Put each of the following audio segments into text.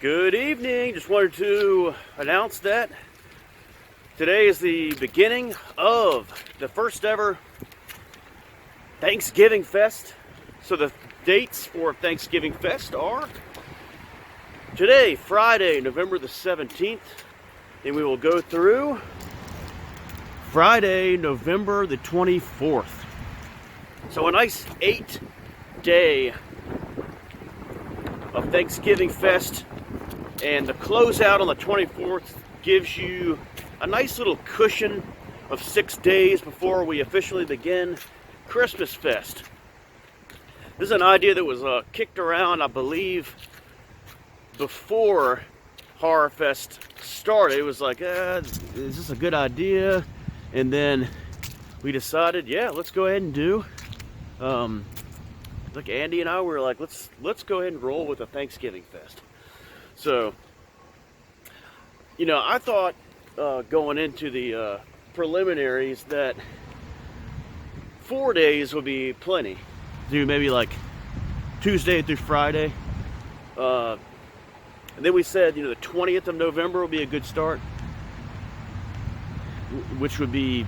Good evening. Just wanted to announce that today is the beginning of the first ever Thanksgivingfest. So the dates for Thanksgivingfest are today, Friday, November the 17th, and we will go through Friday, November the 24th. So a nice 8-day of Thanksgivingfest, and the closeout on the 24th gives you a nice little cushion of 6 days before we officially begin Christmas Fest. This is an idea that was kicked around, I believe, before Horror Fest started. It was like, is this a good idea? And then we decided, yeah, let's go ahead and do. Like Andy and I were like, let's go ahead and roll with a Thanksgiving Fest. So, you know, I thought going into the preliminaries that 4 days would be plenty. Do maybe like Tuesday through Friday. And then we said, you know, the 20th of November will be a good start, which would be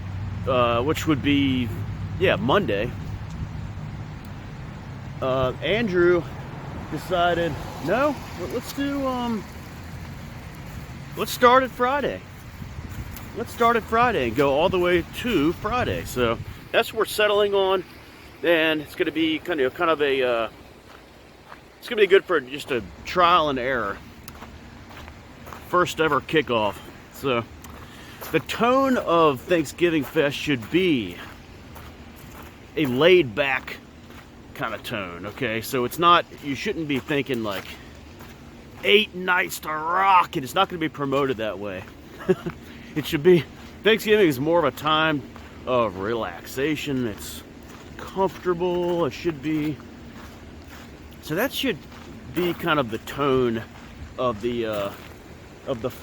Monday. Andrew decided, no, let's start at Friday. Let's start at Friday and go all the way to Friday. So that's what we're settling on, and it's going to be kind of a it's going to be good for just a trial and error. First ever kickoff. So the tone of Thanksgiving Fest should be a laid back kind of tone, okay? So it's not, you shouldn't be thinking like 8 nights to rock, and it's not going to be promoted that way. It should be, Thanksgiving is more of a time of relaxation. It's comfortable, it should be. So that should be kind of the tone of the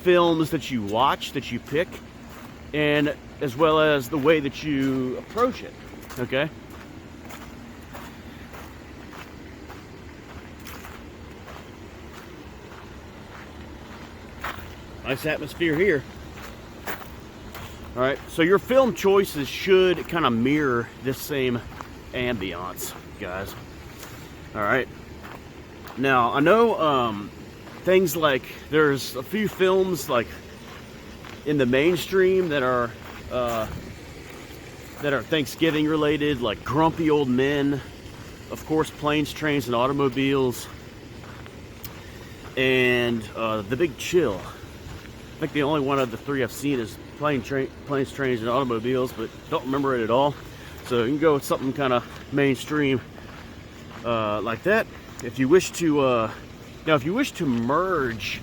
films that you watch, that you pick, and as well as the way that you approach it, okay? Nice atmosphere here. All right, so your film choices should kind of mirror this same ambiance, guys. All right. Now, I know things like, there's a few films like in the mainstream that are Thanksgiving related, like Grumpy Old Men, of course, Planes, Trains, and Automobiles, and The Big Chill. I think the only one of the three I've seen is Planes, Trains, and Automobiles, but don't remember it at all. So you can go with something kind of mainstream like that. If you wish to, now if you wish to merge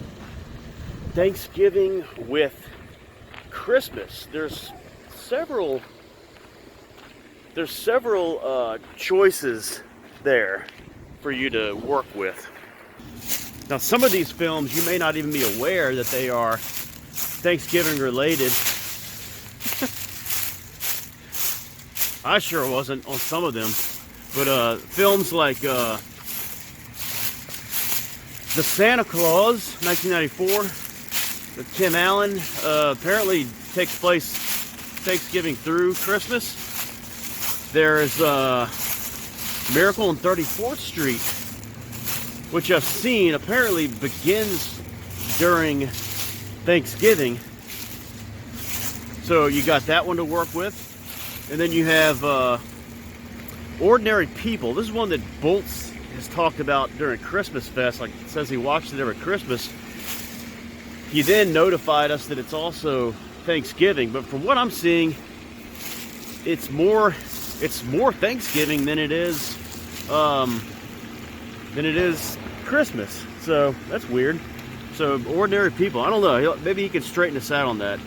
Thanksgiving with Christmas, there's several choices there for you to work with. Now, some of these films you may not even be aware that they are Thanksgiving related. I sure wasn't on some of them, but films like The Santa Claus, 1994, with Tim Allen, apparently takes place Thanksgiving through Christmas. There's Miracle on 34th Street, which I've seen, apparently begins during Thanksgiving. So you got that one to work with. And then you have Ordinary People. This is one that Bolts has talked about during Christmas Fest. Like, it says he watched it every Christmas. He then notified us that it's also Thanksgiving. But from what I'm seeing, it's more Thanksgiving than it is Christmas. So that's weird. So Ordinary People, I don't know, maybe he can straighten us out on that.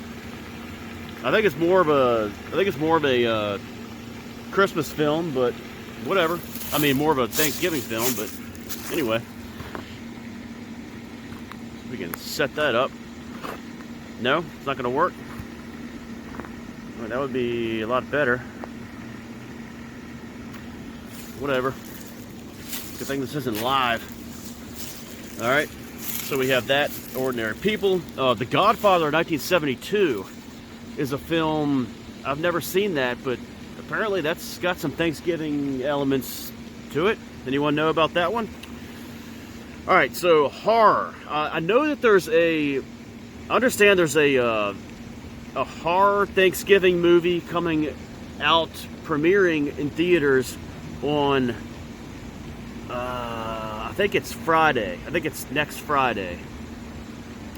I think it's more of a Christmas film, but whatever. I mean, more of a Thanksgiving film, but anyway. We can set that up. No, it's not going to work. Well, that would be a lot better. Whatever. Good thing this isn't live. All right. So we have that, Ordinary People. The Godfather of 1972 is a film, I've never seen that, but apparently that's got some Thanksgiving elements to it. Anyone know about that one? All right, so horror. I know that I understand there's a horror Thanksgiving movie coming out, premiering in theaters on, I think it's Friday. I think it's next Friday.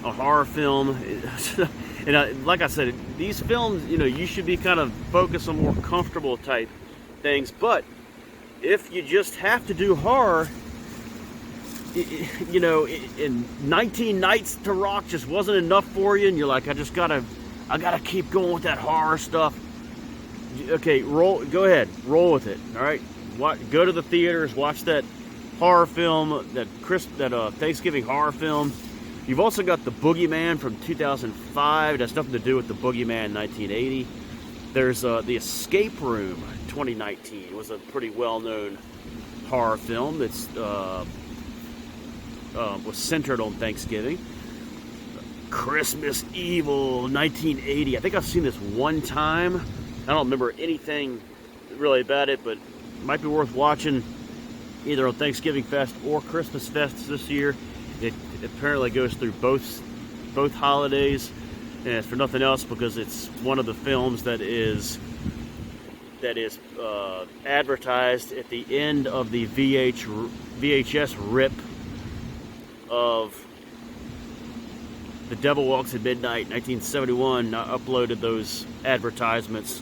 A horror film. And like I said, these films, you should be kind of focused on more comfortable type things. But if you just have to do horror, in 19 Nights to Rock just wasn't enough for you, and you're like, I gotta keep going with that horror stuff. Okay, go ahead, roll with it. All right, go to the theaters, watch that horror film, that Thanksgiving horror film. You've also got The Boogeyman from 2005. It has nothing to do with The Boogeyman 1980. There's The Escape Room 2019. It was a pretty well-known horror film that's was centered on Thanksgiving. Christmas Evil 1980. I think I've seen this one time. I don't remember anything really about it, but it might be worth watching either on Thanksgivingfest or Christmas Fest this year. It apparently goes through both holidays, and it's for nothing else because it's one of the films that is advertised at the end of the VHS rip of The Devil Walks at Midnight, 1971. Uploaded those advertisements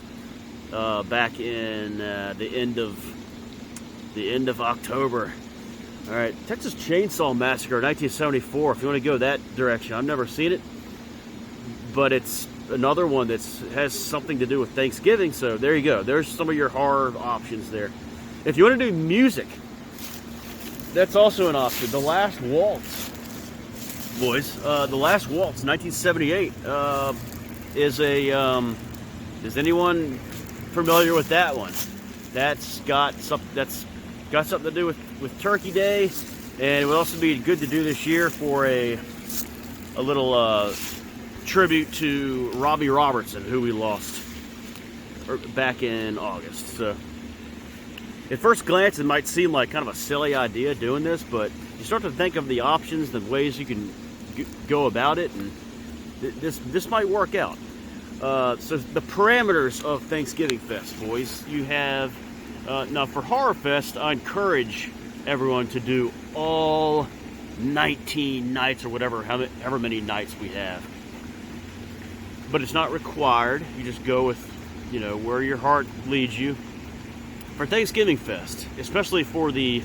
back in the end of October. All right, Texas Chainsaw Massacre, 1974. If you want to go that direction, I've never seen it, but it's another one that has something to do with Thanksgiving. So there you go. There's some of your horror options there. If you want to do music, that's also an option. The Last Waltz, boys. The Last Waltz, 1978, is anyone familiar with that one? That's got something to do with Turkey Day, and it would also be good to do this year for a little tribute to Robbie Robertson, who we lost back in August. So at first glance, it might seem like kind of a silly idea doing this, but you start to think of the options, the ways you can go about it, and this might work out. So the parameters of Thanksgivingfest, boys. You have now for Horror Fest, I encourage everyone to do all 19 nights or however many nights we have. But it's not required. You just go with where your heart leads you. For Thanksgivingfest, especially for the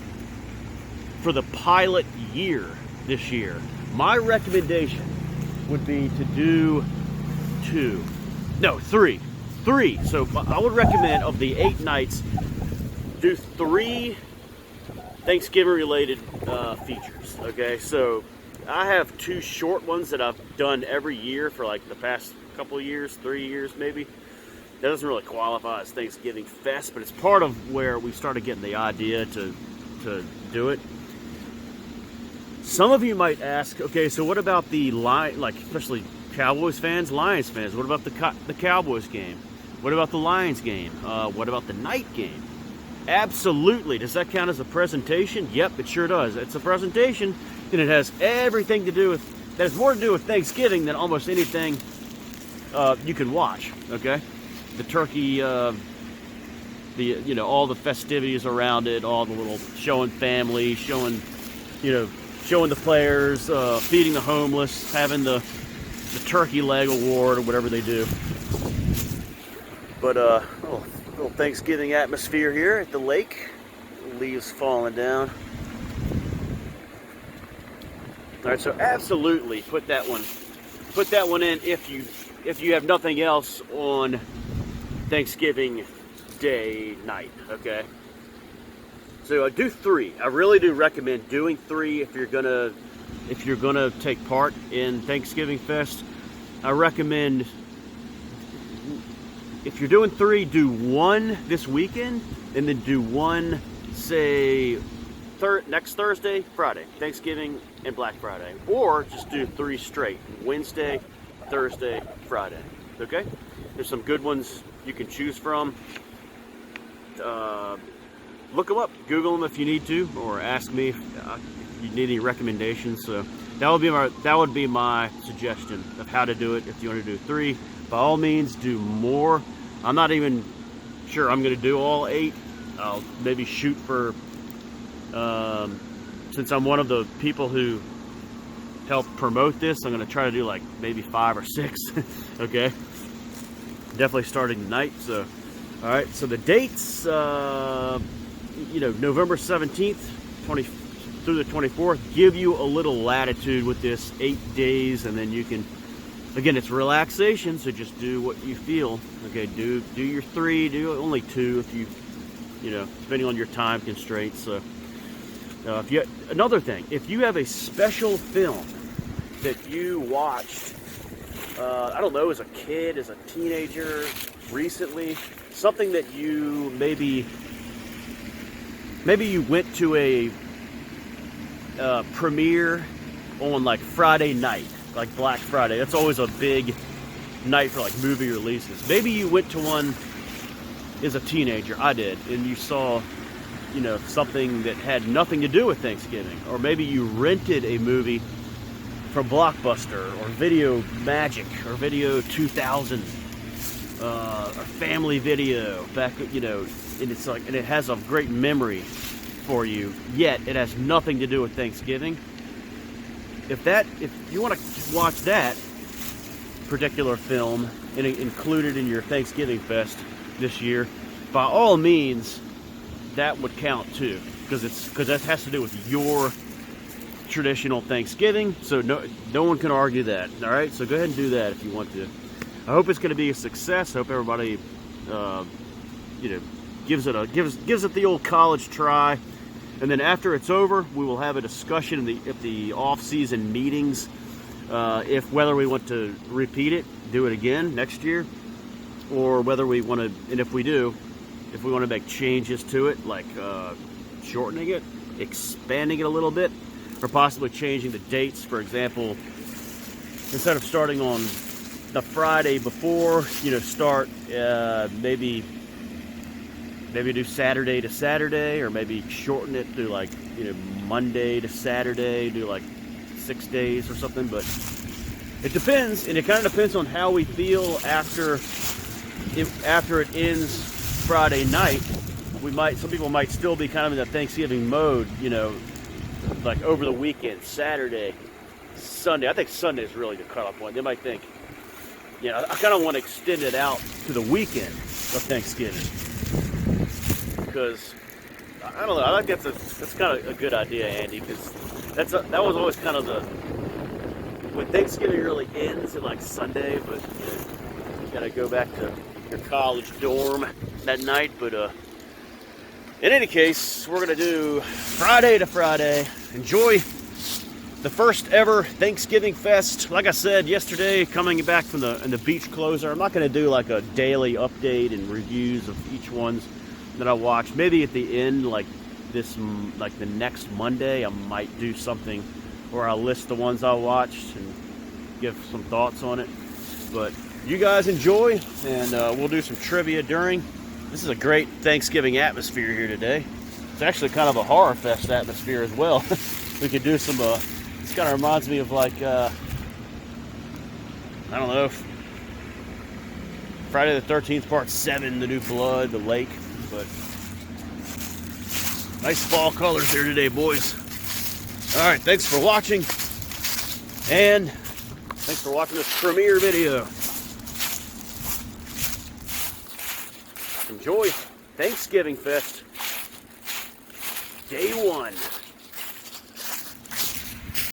pilot year this year, my recommendation would be to do three. So I would recommend, of the 8 nights, do 3 Thanksgiving-related features. Okay, so I have 2 short ones that I've done every year for like the past couple of years, 3 years maybe. That doesn't really qualify as Thanksgiving Fest, but it's part of where we started getting the idea to do it. Some of you might ask, okay, so what about the especially Cowboys fans, Lions fans? What about the Cowboys game? What about the Lions game? What about the night game? Absolutely. Does that count as a presentation? Yep, it sure does. It's a presentation, and it has everything to do with, that has more to do with Thanksgiving than almost anything you can watch. Okay, the turkey, all the festivities around it, all the little showing family, showing the players, feeding the homeless, having the turkey leg award or whatever they do. But little Thanksgiving atmosphere here at the lake. Leaves falling down. All right, so absolutely put that one in if you have nothing else on Thanksgiving Day night. Okay. So do 3. I really do recommend doing 3 if you're gonna take part in Thanksgivingfest. I recommend, if you're doing 3, do 1 this weekend, and then do 1, say, next Thursday, Friday, Thanksgiving and Black Friday, or just do 3 straight: Wednesday, Thursday, Friday. Okay? There's some good ones you can choose from. Look them up, Google them if you need to, or ask me if you need any recommendations. So that would be my suggestion of how to do it. If you want to do 3, by all means, do more. I'm not even sure I'm going to do all 8. I'll maybe shoot for, since I'm one of the people who helped promote this, I'm going to try to do like maybe 5 or 6. Okay, definitely starting tonight. So all right, so the dates, November 17th through the 24th, give you a little latitude with this 8 days, and then you can, again, it's relaxation, so just do what you feel. Okay, do your 3, do only 2 if you depending on your time constraints. So another thing, if you have a special film that you watched, I don't know, as a kid, as a teenager, recently, something that you maybe you went to a premiere on like Friday night, like Black Friday. That's always a big night for like movie releases. Maybe you went to one as a teenager. I did, and you saw something that had nothing to do with Thanksgiving, or maybe you rented a movie from Blockbuster or Video Magic or Video 2000 or Family Video back, and it's like, and it has a great memory for you, yet it has nothing to do with Thanksgiving. If you want to watch that particular film and include it in your Thanksgiving-fest this year, by all means, that would count too, because that has to do with your traditional Thanksgiving. So no one can argue that. All right, so go ahead and do that if you want to. I hope it's going to be a success. I hope everybody, gives it the old college try. And then after it's over, we will have a discussion at the off-season meetings, whether we want to repeat it, do it again next year, or whether we want to, and if we want to make changes to it, like shortening it, expanding it a little bit, or possibly changing the dates. For example, instead of starting on the Friday before, start maybe do Saturday to Saturday, or maybe shorten it to like Monday to Saturday, do like 6 days or something. But it depends, and it kind of depends on how we feel after it ends Friday night. Some people might still be kind of in the Thanksgiving mode, like over the weekend, Saturday, Sunday. I think Sunday is really the cutoff point. They might think, I kind of want to extend it out to the weekend of Thanksgiving, because I don't know. I think that's kind of a good idea, Andy, because that was always kind of when Thanksgiving really ends at like Sunday, but you gotta go back to your college dorm that night. But in any case, we're gonna do Friday to Friday. Enjoy the first ever Thanksgiving Fest. Like I said yesterday, coming back from the beach closer, I'm not going to do like a daily update and reviews of each ones that I watched. Maybe at the end, like the next Monday, I might do something where I'll list the ones I watched and give some thoughts on it. But you guys enjoy, and we'll do some trivia during. This is a great Thanksgiving atmosphere here today. It's actually kind of a horror fest atmosphere as well. We could do some, this kind of reminds me of like, I don't know, Friday the 13th Part 7, The New Blood, The Lake. But nice fall colors here today, boys. All right, thanks for watching. And thanks for watching this premiere video. Enjoy Thanksgiving Fest, Day 1.